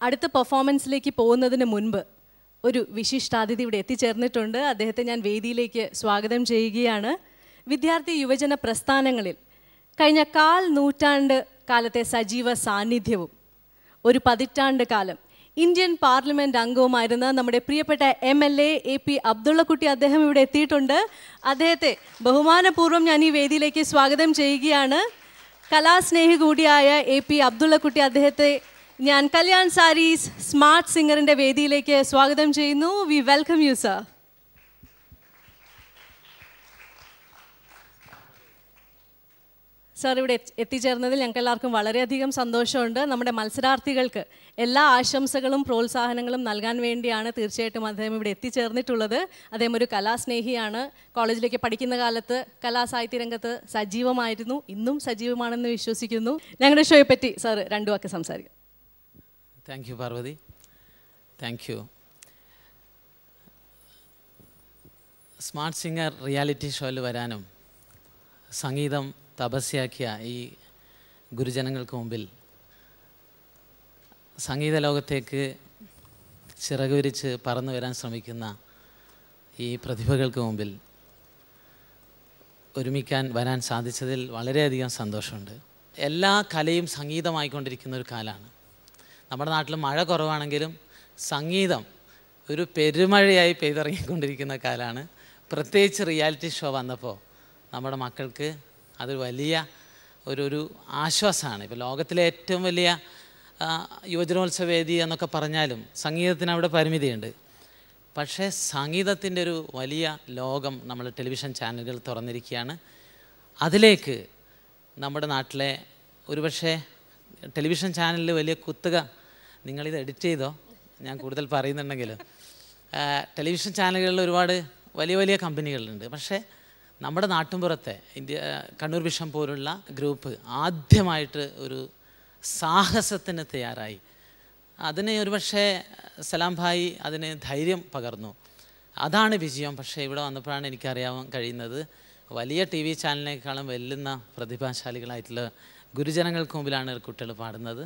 അടുത്ത പെർഫോമൻസിലേക്ക് പോകുന്നതിന് മുൻപ് ഒരു വിശിഷ്ടാതിഥി ഇവിടെ എത്തിച്ചേർന്നിട്ടുണ്ട്. അദ്ദേഹത്തെ ഞാൻ വേദിയിലേക്ക് സ്വാഗതം ചെയ്യുകയാണ്. വിദ്യാർത്ഥി യുവജന പ്രസ്ഥാനങ്ങളിൽ കഴിഞ്ഞ 1/4 നൂറ്റാണ്ട് കാലത്തെ സജീവ സാന്നിധ്യവും ഒരു 10 പതിറ്റാണ്ട് കാലം ഇന്ത്യൻ പാർലമെൻറ്റ് അംഗവുമായിരുന്ന നമ്മുടെ പ്രിയപ്പെട്ട MLA AP അബ്ദുള്ളക്കുട്ടി അദ്ദേഹം ഇവിടെ എത്തിയിട്ടുണ്ട്. അദ്ദേഹത്തെ ബഹുമാനപൂർവ്വം ഞാൻ ഈ വേദിയിലേക്ക് സ്വാഗതം ചെയ്യുകയാണ്. കലാസ്നേഹി കൂടിയായ AP അബ്ദുള്ളക്കുട്ടി അദ്ദേഹത്തെ ഞാൻ കല്യാൺ സാരീസ് സ്മാർട്ട് സിംഗറിൻ്റെ വേദിയിലേക്ക് സ്വാഗതം ചെയ്യുന്നു. V welcome you sir. Sir ഇവിടെ എത്തിച്ചേർന്നതിൽ ഞങ്ങൾക്ക് എല്ലാവർക്കും വളരെയധികം സന്തോഷമുണ്ട്. നമ്മുടെ മത്സരാർത്ഥികൾക്ക് എല്ലാ ആശംസകളും പ്രോത്സാഹനങ്ങളും നൽകാൻ വേണ്ടിയാണ് തീർച്ചയായിട്ടും അദ്ദേഹം ഇവിടെ എത്തിച്ചേർന്നിട്ടുള്ളത്. അദ്ദേഹം ഒരു കലാസ്നേഹിയാണ്. കോളേജിലേക്ക് പഠിക്കുന്ന കാലത്ത് കലാസാഹിത്യ രംഗത്ത് സജീവമായിരുന്നു, ഇന്നും സജീവമാണെന്ന് വിശ്വസിക്കുന്നു. ഞങ്ങളുടെ ഷോയെ പറ്റി സാർ 2 വാക്ക് സംസാരിക്കും. Thank you Parvathy, thank you. Smart singer reality ഷോയിൽ വരാനും സംഗീതം തപസ്യാക്കിയ ഈ ഗുരുജനങ്ങൾക്ക് മുമ്പിൽ സംഗീത ലോകത്തേക്ക് ചിറകുവിരിച്ച് പറന്നു വരാൻ ശ്രമിക്കുന്ന ഈ പ്രതിഭകൾക്ക് മുമ്പിൽ ഒരുമിക്കാൻ വരാൻ സാധിച്ചതിൽ വളരെയധികം സന്തോഷമുണ്ട്. എല്ലാ കലയും സംഗീതമായിക്കൊണ്ടിരിക്കുന്ന ഒരു കാലമാണ്. നമ്മുടെ നാട്ടിൽ മഴ കുറവാണെങ്കിലും സംഗീതം ഒരു പെരുമഴയായി പെയ്തിറങ്ങിക്കൊണ്ടിരിക്കുന്ന കാലമാണ്. പ്രത്യേകിച്ച് റിയാലിറ്റി ഷോ വന്നപ്പോൾ നമ്മുടെ മക്കൾക്ക് അത് വലിയ ഒരു ആശ്വാസമാണ്. ഇപ്പോൾ ലോകത്തിലെ ഏറ്റവും വലിയ യുവജനോത്സവ വേദി എന്നൊക്കെ പറഞ്ഞാലും സംഗീതത്തിന് അവിടെ പരിമിതിയുണ്ട്. പക്ഷേ സംഗീതത്തിൻ്റെ ഒരു വലിയ ലോകം നമ്മൾ ടെലിവിഷൻ ചാനലുകൾ തുറന്നിരിക്കുകയാണ്. അതിലേക്ക് നമ്മുടെ നാട്ടിലെ ഒരുപക്ഷെ ടെലിവിഷൻ ചാനലിൽ വലിയ കുത്തുക, നിങ്ങളിത് എഡിറ്റ് ചെയ്തോ, ഞാൻ കൂടുതൽ പറയുന്നുണ്ടെങ്കിൽ ടെലിവിഷൻ ചാനലുകളിൽ ഒരുപാട് വലിയ വലിയ കമ്പനികളുണ്ട്. പക്ഷേ നമ്മുടെ നാട്ടിൻപുറത്തെ കണ്ണൂർ വിഷൻ പോലുള്ള ഗ്രൂപ്പ് ആദ്യമായിട്ട് ഒരു സാഹസത്തിന് തയ്യാറായി. അതിന് ഒരുപക്ഷെ സലാം ഭായി അതിന് ധൈര്യം പകർന്നു. അതാണ് വിജയം. പക്ഷേ ഇവിടെ വന്നപ്പോഴാണ് എനിക്കറിയാൻ കഴിയുന്നത് വലിയ TV ചാനലിനേക്കാളും വെല്ലുന്ന പ്രതിഭാശാലികളായിട്ടുള്ള ഗുരുജനങ്ങൾക്ക് മുമ്പിലാണ് കുട്ടികൾ പാടുന്നത്.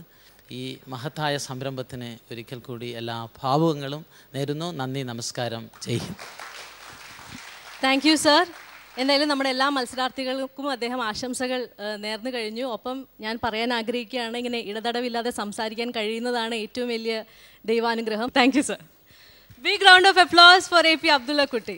ഈ മഹത്തായ സംരംഭത്തിന് ഒരിക്കൽ കൂടി എല്ലാ ഭാവുകങ്ങളും നേരുന്നു. നന്ദി, നമസ്കാരം, Jai Hind. Thank you sir. എന്തായാലും നമ്മുടെ എല്ലാ മത്സരാർത്ഥികൾക്കും അദ്ദേഹം ആശംസകൾ നേർന്നു കഴിഞ്ഞു. ഒപ്പം ഞാൻ പറയാൻ ആഗ്രഹിക്കുകയാണ്, ഇങ്ങനെ ഇടതടവില്ലാതെ സംസാരിക്കാൻ കഴിയുന്നതാണ് ഏറ്റവും വലിയ ദൈവാനുഗ്രഹം. Thank you sir. Big round of applause for AP Abdullakutty.